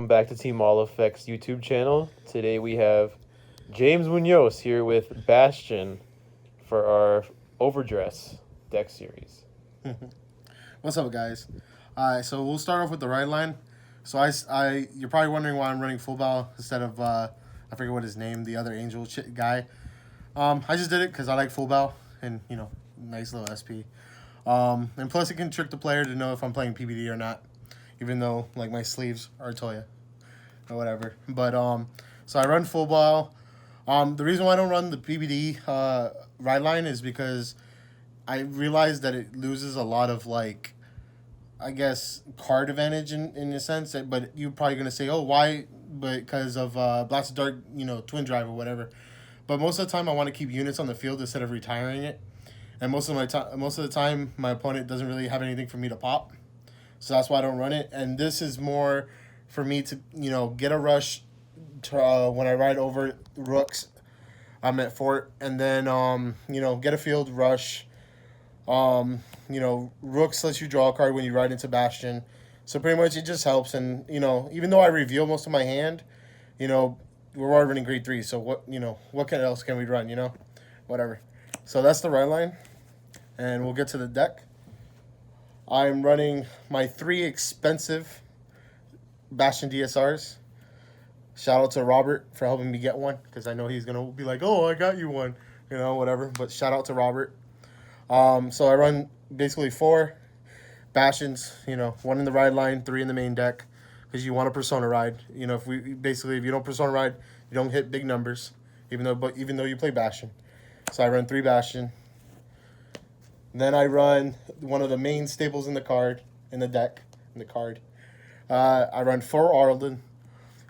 back to Team All Effects YouTube channel. Today we have James Munoz here with Bastion for our Overdress deck series. What's up, guys? So we'll start off with the right line. So you're probably wondering why I'm running full bow instead of I forget what his name, the other angel guy. I just did it because I like full bow and nice little SP. And plus it can trick the player to know if I'm playing PBD or not, even though like my sleeves are Toya or whatever. But so I run full bow. The reason why I don't run the PBD ride line is because I realized that it loses a lot of like, I guess, card advantage in a sense. But you're probably gonna say, oh, why? Because of Blast Dark, Twin Drive or whatever. But most of the time, I want to keep units on the field instead of retiring it. And most of the time, my opponent doesn't really have anything for me to pop, so that's why I don't run it. And this is more for me to get a rush to, when I ride over rooks. I'm at fort, and then get a field rush. Rooks lets you draw a card when you ride into Bastion, so pretty much it just helps. And even though I reveal most of my hand, we're already running grade 3, so what else can we run? Whatever. So that's the right line, and we'll get to the deck. I'm running my 3 expensive Bastion DSRs. Shout out to Robert for helping me get one, because I know he's gonna be like, oh, I got you one, whatever. But shout out to Robert. So I run basically 4 Bastions, 1 in the ride line, 3 in the main deck, because you want a Persona ride. If you don't Persona ride, you don't hit big numbers, even though you play Bastion. So I run 3 Bastion. Then I run one of the main staples in the card, in the deck, in the card. I run 4 Alden.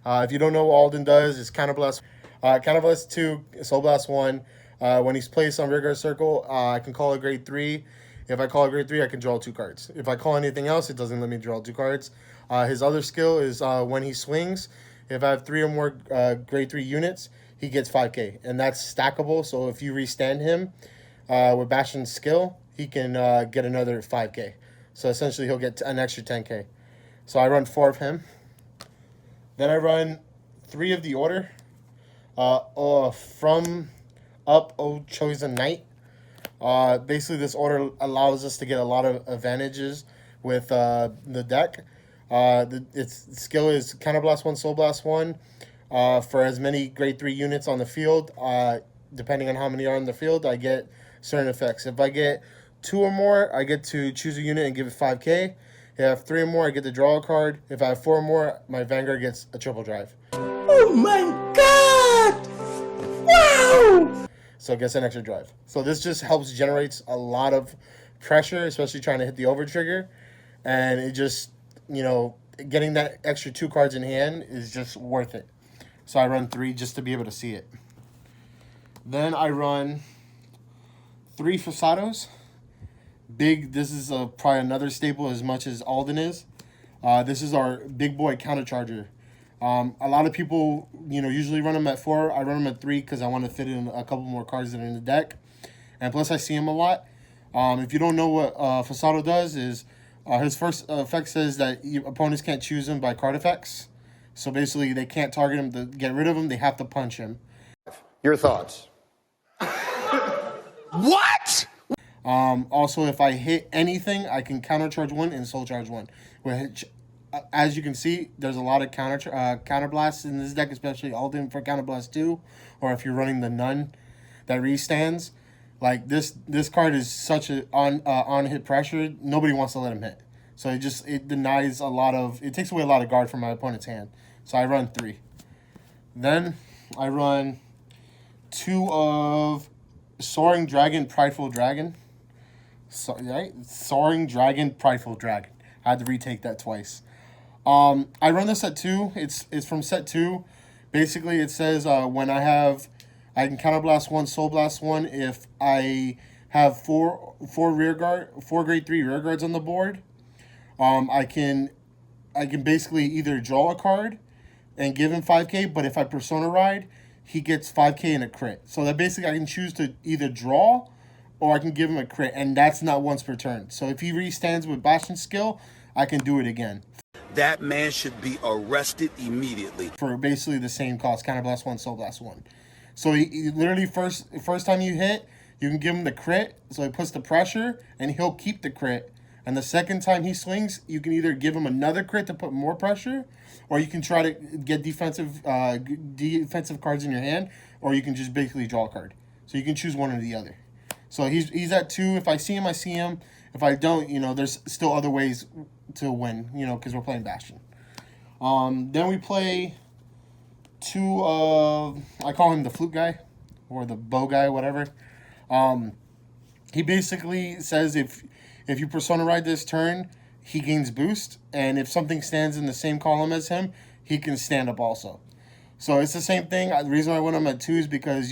If you don't know what Alden does, it's Counterblast. Counterblast 2, Soul Blast 1. When he's placed on Rearguard Circle, I can call a grade 3. If I call a grade 3, I can draw 2 cards. If I call anything else, it doesn't let me draw 2 cards. His other skill is when he swings, if I have 3 or more grade 3 units, he gets 5k. And that's stackable, so if you restand him with Bastion's skill, he can get another 5k. So essentially, he'll get an extra 10k. So I run 4 of him. Then I run 3 of the Order. From Up, O Chosen Knight. Basically, this order allows us to get a lot of advantages with the deck. Its skill is Counterblast 1, Soul Blast 1. For as many grade 3 units on the field, depending on how many are on the field, I get certain effects. If I get 2 or more, I get to choose a unit and give it 5k. If I have 3 or more, I get to draw a card. If I have 4 or more, my Vanguard gets a triple drive. Oh my god! Wow! So it gets an extra drive. So this just helps generates a lot of pressure, especially trying to hit the over trigger. And it just, getting that extra 2 cards in hand is just worth it. So I run 3 just to be able to see it. Then I run 3 Fasados. This is probably another staple as much as Alden is. This is our big boy countercharger. A lot of people, usually run them at 4. I run them at 3 because I want to fit in a couple more cards that are in the deck. And plus, I see him a lot. If you don't know what Fasado does, is his first effect says that opponents can't choose him by card effects. So basically, they can't target him to get rid of him. They have to punch him. Your thoughts? What? Also, if I hit anything, I can countercharge 1 and soul charge 1. Which, as you can see, there's a lot of counterblasts in this deck, especially Alden for counterblast 2, or if you're running the Nun that restands. Like this card is such a on hit pressure, nobody wants to let him hit. So it denies it takes away a lot of guard from my opponent's hand. So I run 3. Then I run 2 of Soaring Dragon, Prideful Dragon. Soaring Dragon, Prideful Dragon. I had to retake that twice. I run this at 2. It's from set 2. Basically, it says when I can counterblast 1, soul blast 1 if I have 4 grade 3 rear guards on the board. I can basically either draw a card and give him 5k, but if I Persona ride, he gets 5k and a crit. So that basically I can choose to either draw or I can give him a crit, and that's not once per turn. So if he restands with Bastion skill, I can do it again. That man should be arrested immediately. For basically the same cost, Counter Blast 1, Soul Blast 1. So he literally first time you hit, you can give him the crit, so he puts the pressure, and he'll keep the crit. And the second time he swings, you can either give him another crit to put more pressure, or you can try to get defensive cards in your hand, or you can just basically draw a card. So you can choose one or the other. So he's at 2. If I see him, I see him. If I don't, there's still other ways to win, because we're playing Bastion. Then we play 2 of, I call him the flute guy, or the bow guy, whatever. He basically says if you persona ride this turn, he gains boost, and if something stands in the same column as him, he can stand up also. So it's the same thing. The reason I went him at 2 is because,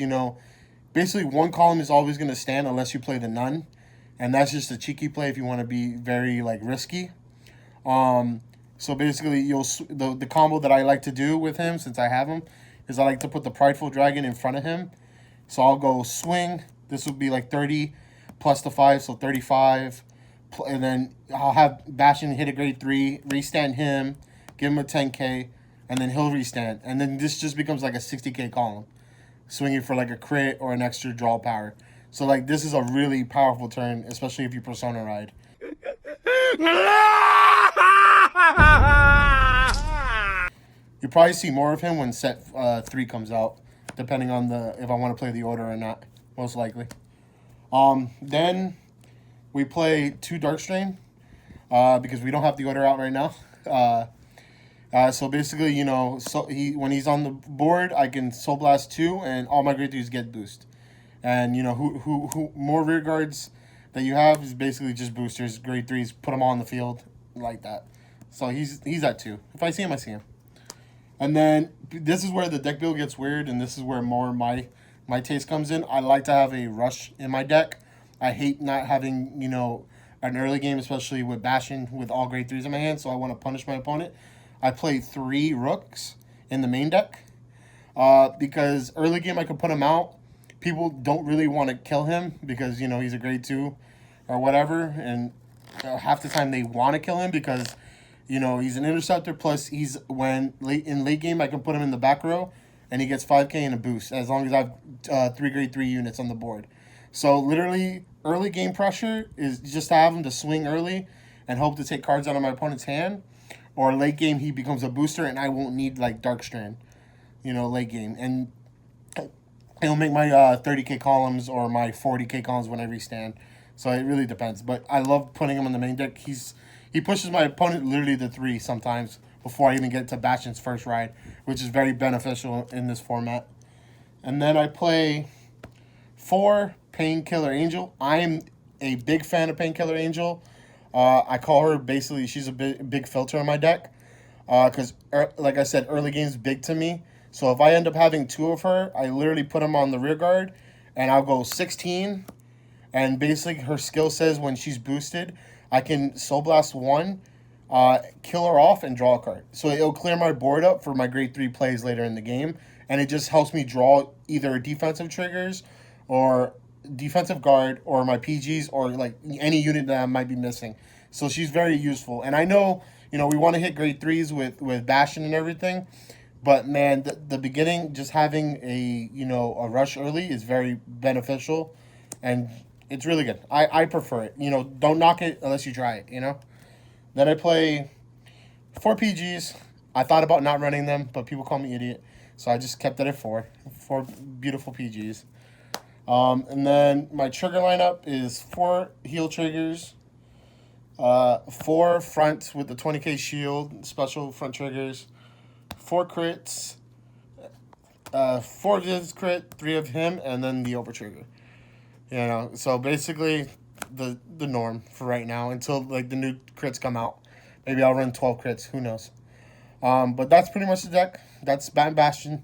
basically one column is always going to stand unless you play the nun, and that's just a cheeky play if you want to be very, risky. So basically, the combo that I like to do with him, since I have him, is I like to put the Prideful Dragon in front of him. So I'll go swing. This would be 30 plus the 5, so 35. And then I'll have Bastion hit a grade 3, restand him, give him a 10k, and then he'll restand. And then this just becomes a 60k column, swinging for a crit or an extra draw power. So this is a really powerful turn, especially if you persona ride. You'll probably see more of him when set 3 comes out, depending on if I want to play the order or not, most likely. Then we play 2 Darkstrain, because we don't have the order out right now. So basically, when he's on the board, I can Soul Blast 2, and all my grade 3s get boost. And who more rear guards that you have is basically just boosters, grade 3s. Put them all on the field like that. So he's at 2. If I see him, I see him. And then this is where the deck build gets weird, and this is where more my taste comes in. I like to have a rush in my deck. I hate not having an early game, especially with Bastion with all grade 3s in my hand. So I want to punish my opponent. I play 3 rooks in the main deck, because early game I can put him out. People don't really want to kill him because he's a grade 2 or whatever, and half the time they want to kill him because he's an interceptor, plus in late game I can put him in the back row and he gets 5k and a boost as long as I have 3 grade 3 units on the board. So literally early game pressure is just to have him to swing early and hope to take cards out of my opponent's hand, or late game he becomes a booster and I won't need Darkstrand, late game, and it'll make my 30k columns or my 40k columns when I restand. So it really depends. But I love putting him on the main deck. He pushes my opponent literally to 3 sometimes before I even get to Bastion's first ride, which is very beneficial in this format. And then I play 4 Painkiller Angel. I am a big fan of Painkiller Angel. I call her basically, she's a big filter in my deck. Because, like I said, early game's big to me. So if I end up having 2 of her, I literally put them on the rear guard, and I'll go 16. And basically her skill says when she's boosted, I can Soul Blast 1, kill her off, and draw a card. So it'll clear my board up for my grade 3 plays later in the game. And it just helps me draw either defensive triggers or defensive guard or my PGs or any unit that I might be missing. So she's very useful. And I know, we want to hit grade 3s with Bastion and everything. But man, the beginning, just having a rush early is very beneficial, and it's really good. I prefer it. Don't knock it unless you try it. Then I play 4 PGs. I thought about not running them, but people call me idiot, so I just kept it at 4. 4 beautiful PGs. And then my trigger lineup is 4 heal triggers, 4 front with the 20k shield, special front triggers, 4 crits, 4 of his crit, 3 of him, and then the over trigger. So basically the norm for right now until the new crits come out. Maybe I'll run 12 crits, who knows. But that's pretty much the deck. That's Bastion.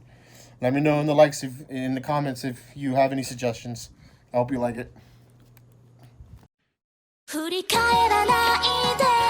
Let me know in the comments if you have any suggestions. I hope you like it. 振り返らないで